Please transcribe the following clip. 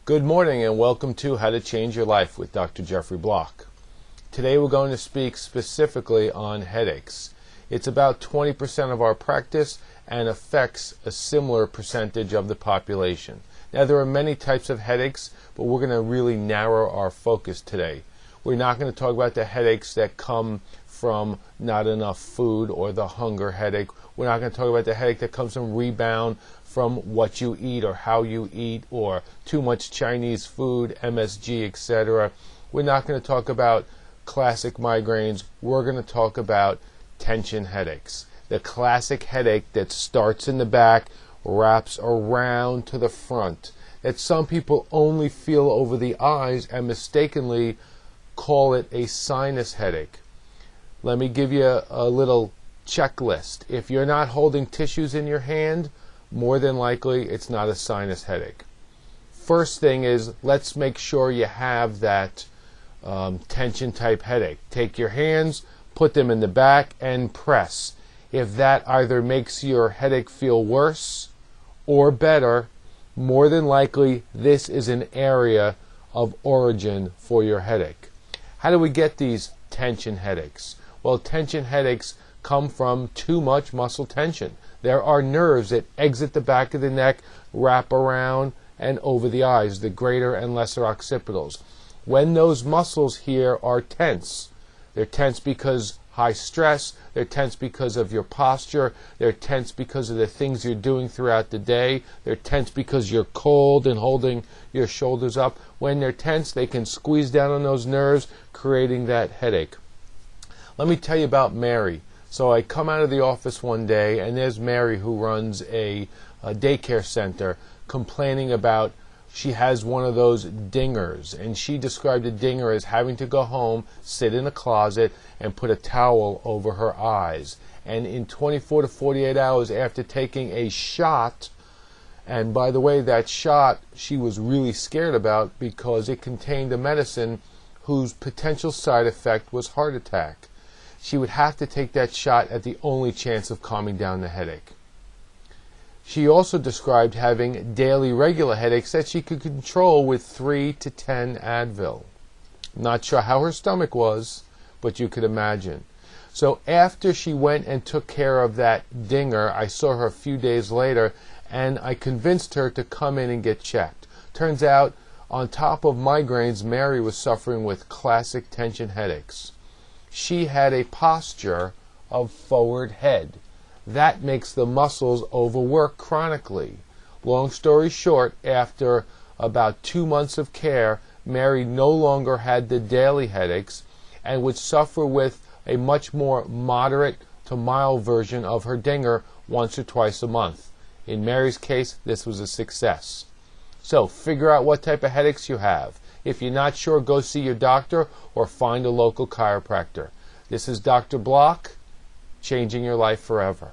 Good morning and welcome to How to Change Your Life with Dr. Jeffrey Block. Today we're going to speak specifically on headaches. It's about 20% of our practice and affects a similar percentage of the population. Now there are many types of headaches, but we're going to really narrow our focus today. We're not going to talk about the headaches that come from not enough food or the hunger headache. We're not going to talk about the headache that comes from rebound from what you eat or how you eat or too much Chinese food, MSG, etc. We're not going to talk about classic migraines. We're going to talk about tension headaches. The classic headache that starts in the back, wraps around to the front, that some people only feel over the eyes and mistakenly call it a sinus headache. Let me give you a little checklist. If you're not holding tissues in your hand, more than likely it's not a sinus headache. First thing is, let's make sure you have that tension type headache. Take your hands, put them in the back and press. If that either makes your headache feel worse or better, more than likely this is an area of origin for your headache. How do we get these tension headaches? Well, tension headaches come from too much muscle tension. There are nerves that exit the back of the neck, wrap around and over the eyes, the greater and lesser occipitals. When those muscles here are tense, they're tense because high stress, they're tense because of your posture, they're tense because of the things you're doing throughout the day, they're tense because you're cold and holding your shoulders up. When they're tense, they can squeeze down on those nerves, creating that headache. Let me tell you about Mary. So I come out of the office one day, and there's Mary, who runs a daycare center, complaining about she has one of those dingers. And she described a dinger as having to go home, sit in a closet, and put a towel over her eyes. And in 24 to 48 hours after taking a shot, and by the way, that shot she was really scared about because it contained a medicine whose potential side effect was heart attack. She would have to take that shot at the only chance of calming down the headache. She also described having daily regular headaches that she could control with 3 to 10 Advil. Not sure how her stomach was, but you could imagine. So after she went and took care of that dinger, I saw her a few days later, and I convinced her to come in and get checked. Turns out, on top of migraines, Mary was suffering with classic tension headaches. She had a posture of forward head. That makes the muscles overwork chronically. Long story short, after about 2 months of care, Mary no longer had the daily headaches and would suffer with a much more moderate to mild version of her dinger once or twice a month. In Mary's case, this was a success. So figure out what type of headaches you have. If you're not sure, go see your doctor or find a local chiropractor. This is Dr. Block, changing your life forever.